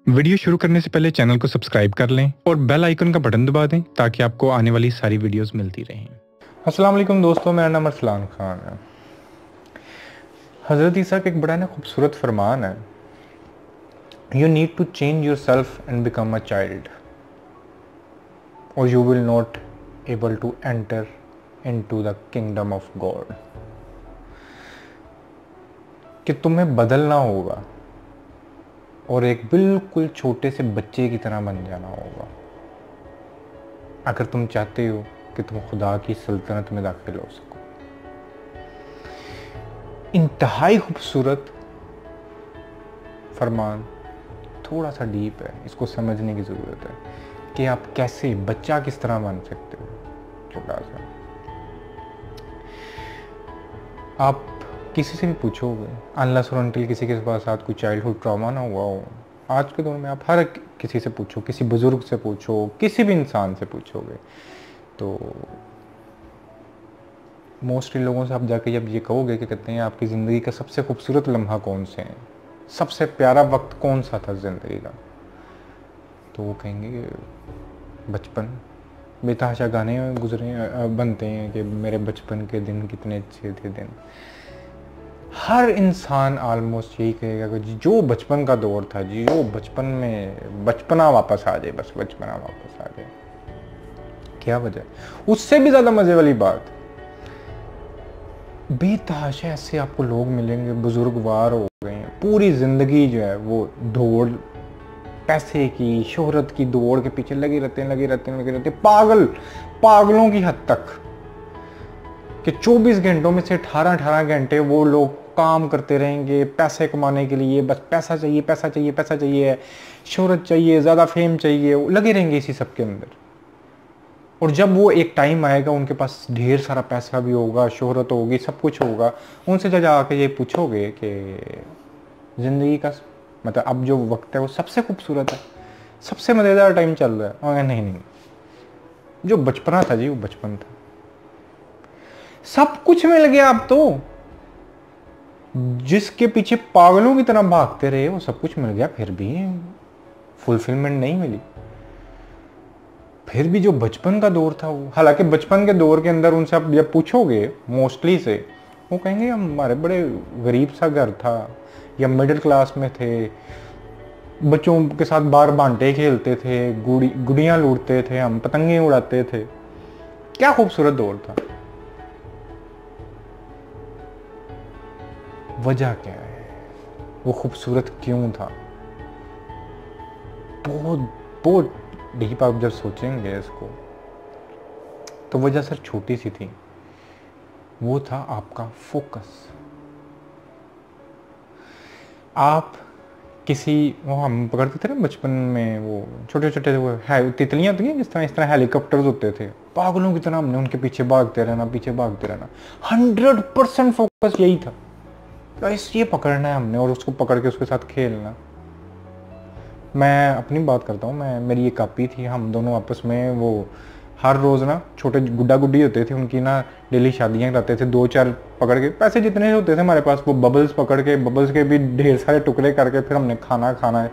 Video शुरू करने से पहले चैनल को सब्सक्राइब कर लें और बेल आइकन का बटन दबा दें ताकि आपको आने वाली सारी वीडियोस मिलती रहें। अस्सलाम वालेकुम दोस्तों, मेरा नाम अरसलान खान है। हज़रत ईसा का एक बड़ा ना खूबसूरत फरमान है, you need to change your self and become a child और you will not able to enter into the kingdom of God. कि तुम्हें बदलना होगा और एक बिल्कुल छोटे से बच्चे की तरह बन जाना होगा अगर तुम चाहते हो कि तुम खुदा की सल्तनत में दाखिल हो सको। इंतहाई खूबसूरत फरमान, थोड़ा सा डीप है, इसको समझने की ज़रूरत है कि आप कैसे बच्चा किस तरह बन सकते हो। छोटा सा आप किसी से भी पूछोगे, अनलेस और अनटिल किसी के पास कोई चाइल्डहुड ट्रॉमा ना हुआ हो, आज के दौर में आप हर किसी से पूछो, किसी बुजुर्ग से पूछो, किसी भी इंसान से पूछोगे, तो मोस्टली लोगों से आप जाके जब ये कहोगे कि कहते हैं आपकी ज़िंदगी का सबसे खूबसूरत लम्हा कौन से हैं, सबसे प्यारा वक्त कौन सा था ज़िंदगी का, तो वो कहेंगे बचपन। बेतहाशा गाने गुजरे बनते हैं कि मेरे बचपन के दिन कितने अच्छे थे दिन। हर इंसान ऑलमोस्ट यही कहेगा कि जो बचपन का दौर था जी, जो बचपन में बचपना वापस आ जाए, बस बचपना वापस आ जाए। क्या वजह? उससे भी ज़्यादा मज़े वाली बात, बेतहाशा ऐसे आपको लोग मिलेंगे, बुजुर्गवार हो गए हैं, पूरी ज़िंदगी जो है वो दौड़, पैसे की, शोहरत की दौड़ के पीछे लगे रहते हैं, पागलों की हद तक कि 24 घंटों में से 18 घंटे वो लोग काम करते रहेंगे पैसे कमाने के लिए। बस पैसा चाहिए, शोहरत चाहिए, ज़्यादा फेम चाहिए, लगे रहेंगे इसी सब के अंदर। और जब वो एक टाइम आएगा, उनके पास ढेर सारा पैसा भी होगा, शोहरत होगी, सब कुछ होगा, उनसे जब आके ये पूछोगे कि ज़िंदगी का मतलब अब जो वक्त है वो सबसे खूबसूरत है, सबसे मज़ेदार टाइम चल रहा है, और नहीं, जो बचपना था जी वो बचपन था, सब कुछ मिल गया। अब तो जिसके पीछे पागलों की तरह भागते रहे वो सब कुछ मिल गया, फिर भी फुलफिलमेंट नहीं मिली। फिर भी जो बचपन का दौर था वो, हालांकि बचपन के दौर के अंदर उनसे आप जब पूछोगे मोस्टली से, वो कहेंगे हमारे बड़े गरीब सा घर था, या मिडिल क्लास में थे, बच्चों के साथ बाहर बांटे खेलते थे, गुड़ियाँ लूटते थे, हम पतंगे उड़ाते थे। क्या खूबसूरत दौर था। वजह क्या है, वो खूबसूरत क्यों था? बहुत डीप आप जब सोचेंगे इसको, तो वजह सर छोटी सी थी, वो था आपका फोकस। आप किसी, वो हम पकड़ते थे ना बचपन में, वो छोटे छोटे वो तितलियां होती हैं जिस तरह, इस तरह हेलीकॉप्टर्स होते थे, पागलों की तरह हमने उनके पीछे भागते रहना। 100% फोकस यही था, बस ये पकड़ना है हमने और उसको पकड़ के उसके साथ खेलना। मैं अपनी बात करता हूँ, मेरी ये कापी थी, हम दोनों आपस में वो हर रोज़ ना, छोटे गुड्डा गुड्डी होते थे उनकी ना, डेली शादियाँ कराते थे, 2-4 पकड़ के, पैसे जितने होते थे हमारे पास, वो बबल्स पकड़ के, बबल्स के भी ढेर सारे टुकड़े करके फिर हमने खाना है।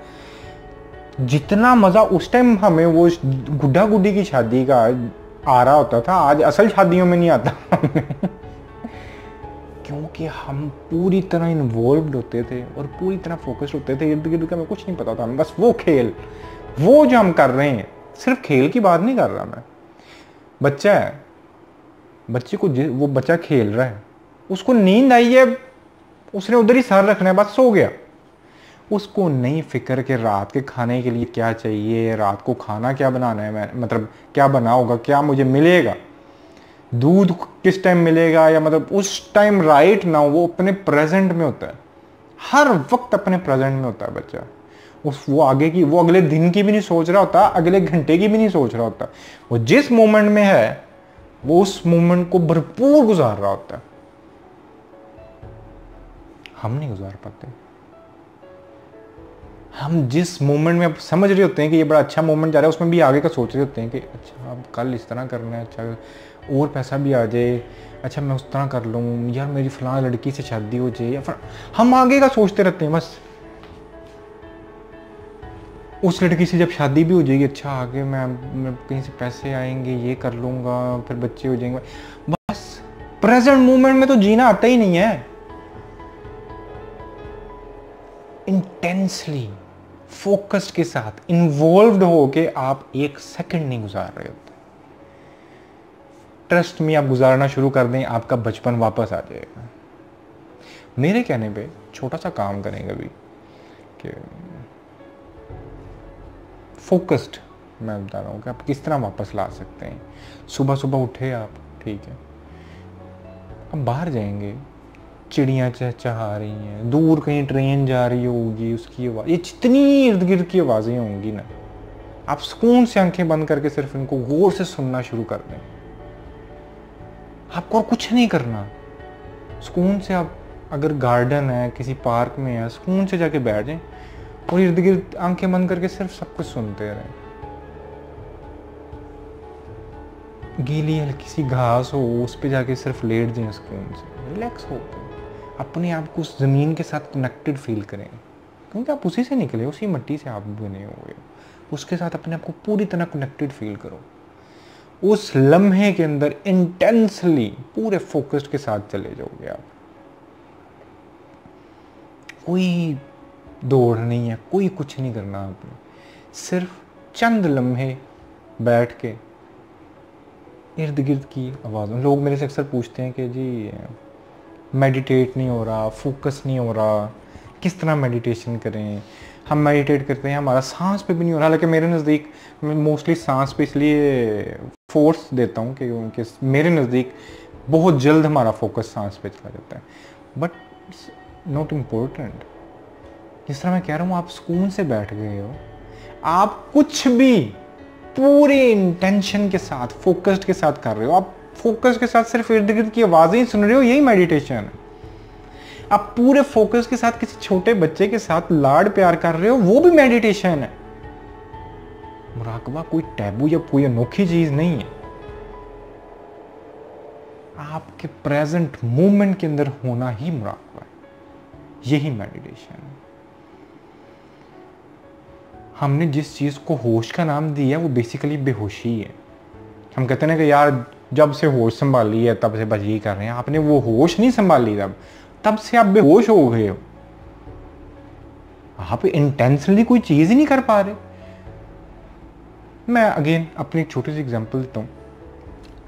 जितना मज़ा उस टाइम हमें वो गुड्डा गुड्डी की शादी का आ रहा होता था, आज असल शादियों में नहीं आता क्योंकि हम पूरी तरह इन्वॉल्व्ड होते थे और पूरी तरह फोकस्ड होते थे, इर्द गिर्द का हमें कुछ नहीं पता था, हमें बस वो खेल, वो जो हम कर रहे हैं, सिर्फ खेल की बात नहीं कर रहा मैं, बच्चा है, बच्चे को वो बच्चा खेल रहा है, उसको नींद आई है, उसने उधर ही सर रखना है, बस सो गया, उसको नहीं फिक्र कि रात के खाने के लिए क्या चाहिए, रात को खाना क्या बनाना है, मतलब क्या बना होगा, क्या मुझे मिलेगा, दूध किस टाइम मिलेगा, या मतलब उस टाइम राइट ना, वो अपने प्रेजेंट में होता है, हर वक्त अपने प्रेजेंट में होता है बच्चा। वो आगे की, वो अगले दिन की भी नहीं सोच रहा होता, अगले घंटे की भी नहीं सोच रहा होता, वो जिस मोमेंट में है वो उस मोमेंट को भरपूर गुजार रहा होता है। हम नहीं गुजार पाते। हम जिस मोमेंट में समझ रहे होते हैं कि ये बड़ा अच्छा मोमेंट जा रहा है, उसमें भी आगे का सोच रहे होते हैं कि अच्छा अब कल इस तरह करना है, अच्छा और पैसा भी आ जाए, अच्छा मैं उस तरह कर लूँ, यार मेरी फलां लड़की से शादी हो जाए, या फिर हम आगे का सोचते रहते हैं बस। उस लड़की से जब शादी भी हो जाएगी, अच्छा आगे मैं कहीं से पैसे आएंगे, ये कर लूँगा, फिर बच्चे हो जाएंगे, बस प्रेजेंट मोमेंट में तो जीना आता ही नहीं है। इंटेंसली फोकस्ड के साथ इन्वॉल्व्ड होके आप एक सेकंड नहीं गुजार रहे होते। ट्रस्ट में आप गुजारना शुरू कर दें, आपका बचपन वापस आ जाएगा। मेरे कहने पे छोटा सा काम करेंगे अभी कि फोकस्ड, मैं बता रहा हूँ कि आप किस तरह वापस ला सकते हैं। सुबह सुबह उठे आप, ठीक है, अब बाहर जाएंगे, चिड़ियाँ चहचहा रही हैं, दूर कहीं ट्रेन जा रही होगी, उसकी आवाज़, ये जितनी इर्द गिर्द की आवाज़ें होंगी ना, आप सुकून से आंखें बंद करके सिर्फ इनको गौर से सुनना शुरू कर दें। आपको और कुछ नहीं करना, सुकून से आप अगर गार्डन है, किसी पार्क में है, सुकून से जाके बैठ जाएं और इर्द गिर्द आंखें बंद करके सिर्फ सब कुछ सुनते रहें। गीली हल्की सी घास हो, उस पर जाके सिर्फ लेट जाएं, सुकून से रिलैक्स हो, अपने आप को उस ज़मीन के साथ कनेक्टेड फील करें, क्योंकि आप उसी से निकले, उसी मिट्टी से आप बने हुए, उसके साथ अपने आप को पूरी तरह कनेक्टेड फील करो। उस लम्हे के अंदर इंटेंसली पूरे फोकस्ड के साथ चले जाओगे आप। कोई दौड़ नहीं है, कोई कुछ नहीं करना आपने, सिर्फ चंद लम्हे बैठ के इर्द गिर्द की आवाज़। लोग मेरे से अक्सर पूछते हैं कि जी मेडिटेट नहीं हो रहा, फोकस नहीं हो रहा, किस तरह मेडिटेशन करें। हम मेडिटेट करते हैं, हमारा सांस पे भी नहीं हो रहा। हालांकि मेरे नज़दीक मैं मोस्टली सांस पे इसलिए फोर्स देता हूँ क्योंकि मेरे नज़दीक बहुत जल्द हमारा फोकस सांस पे चला जाता है, बट इट्स नॉट इम्पोर्टेंट। जिस तरह मैं कह रहा हूँ, आप सुकून से बैठ गए हो, आप कुछ भी पूरे इंटेंशन के साथ, फोकस्ड के साथ कर रहे हो, आप फोकस के साथ सिर्फ इर्द गिर्द की आवाज़ें ही सुन रहे हो, यही मेडिटेशन है। आप पूरे फोकस के साथ किसी छोटे बच्चे के साथ लाड प्यार कर रहे हो, वो भी मेडिटेशन है। मुराकबा कोई टैबू या कोई अनोखी चीज नहीं है, आपके प्रेजेंट मोमेंट के अंदर होना ही मुराकबा है, यही मेडिटेशन है। हमने जिस चीज को होश का नाम दिया वो बेसिकली बेहोशी है। हम कहते हैं ना कि यार जब से होश संभाली है तब से बस यही कर रहे हैं। आपने वो होश नहीं संभाली, तब से आप बेहोश हो गए हो। आप इंटेंशनली कोई चीज ही नहीं कर पा रहे। मैं अगेन अपनी एक छोटी सी एग्जांपल देता हूँ।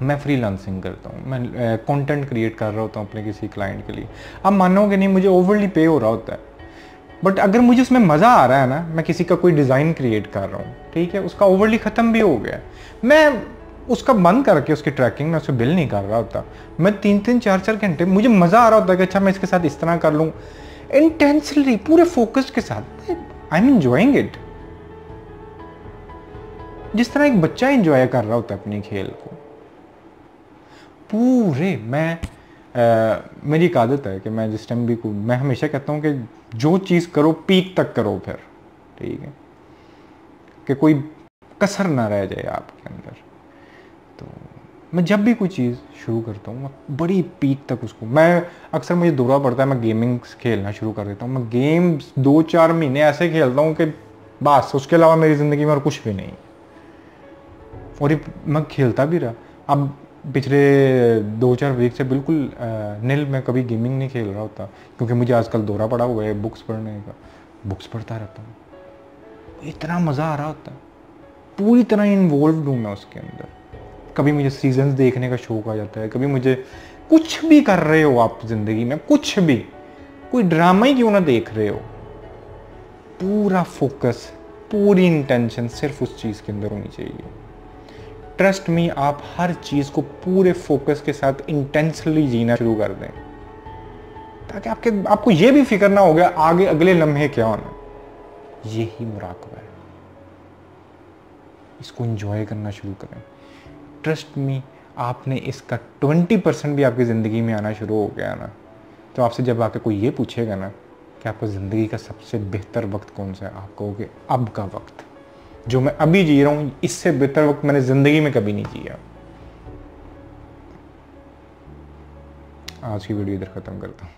मैं फ्रीलांसिंग करता हूँ, मैं कंटेंट क्रिएट कर रहा होता हूँ अपने किसी क्लाइंट के लिए। अब मानोगे नहीं, मुझे ओवरली पे हो रहा होता है, बट अगर मुझे उसमें मज़ा आ रहा है ना, मैं किसी का कोई डिज़ाइन क्रिएट कर रहा हूँ, ठीक है, उसका ओवरली ख़त्म भी हो गया, मैं उसका बंद करके उसकी ट्रैकिंग में उसे बिल नहीं कर रहा होता। मैं 3-3 4-4 घंटे मुझे मज़ा आ रहा होता है कि अच्छा मैं इसके साथ इस तरह कर लूँ, इंटेंसली पूरे फोकस के साथ। आई एम एंजॉइंग इट, जिस तरह एक बच्चा एंजॉय कर रहा होता है अपने खेल को पूरे। मेरी एक आदत है कि मैं जिस टाइम भी मैं हमेशा कहता हूँ कि जो चीज़ करो पीक तक करो, फिर ठीक है, कि कोई कसर ना रह जाए आपके अंदर। तो मैं जब भी कोई चीज़ शुरू करता हूँ, मैं बड़ी पीक तक उसको, मैं अक्सर मुझे दौरा पड़ता है, मैं गेमिंग खेलना शुरू कर देता हूँ। मैं गेम्स 2-4 महीने ऐसे खेलता हूँ कि बस उसके अलावा मेरी ज़िंदगी में और कुछ भी नहीं। और ये मैं खेलता भी रहा। अब पिछले 2-4 वीक से बिल्कुल नील मैं कभी गेमिंग नहीं खेल रहा होता, क्योंकि मुझे आजकल दौरा पड़ा हुआ है बुक्स पढ़ने का। बुक्स पढ़ता रहता हूँ, इतना मज़ा आ रहा होता है, पूरी तरह इन्वॉल्व हूँ मैं उसके अंदर। कभी मुझे सीजन्स देखने का शौक आ जाता है, कभी मुझे कुछ भी कर रहे हो आप ज़िंदगी में, कुछ भी, कोई ड्रामा ही क्यों ना देख रहे हो, पूरा फोकस, पूरी इंटेंशन सिर्फ उस चीज़ के अंदर होनी चाहिए। ट्रस्ट मी, आप हर चीज़ को पूरे फोकस के साथ इंटेंसली जीना शुरू कर दें, ताकि आपको ये भी फिक्र ना हो गया आगे अगले लम्हे क्या होना। यही मुराकबा है, इसको एंजॉय करना शुरू करें। ट्रस्ट मी, आपने इसका 20% भी आपकी ज़िंदगी में आना शुरू हो गया ना, तो आपसे जब आके कोई ये पूछेगा ना कि आपको ज़िंदगी का सबसे बेहतर वक्त कौन सा है, आप कहोगे अब का वक्त, जो मैं अभी जी रहा हूँ, इससे बेहतर वक्त मैंने ज़िंदगी में कभी नहीं जिया। आज की वीडियो इधर ख़त्म करता हूँ।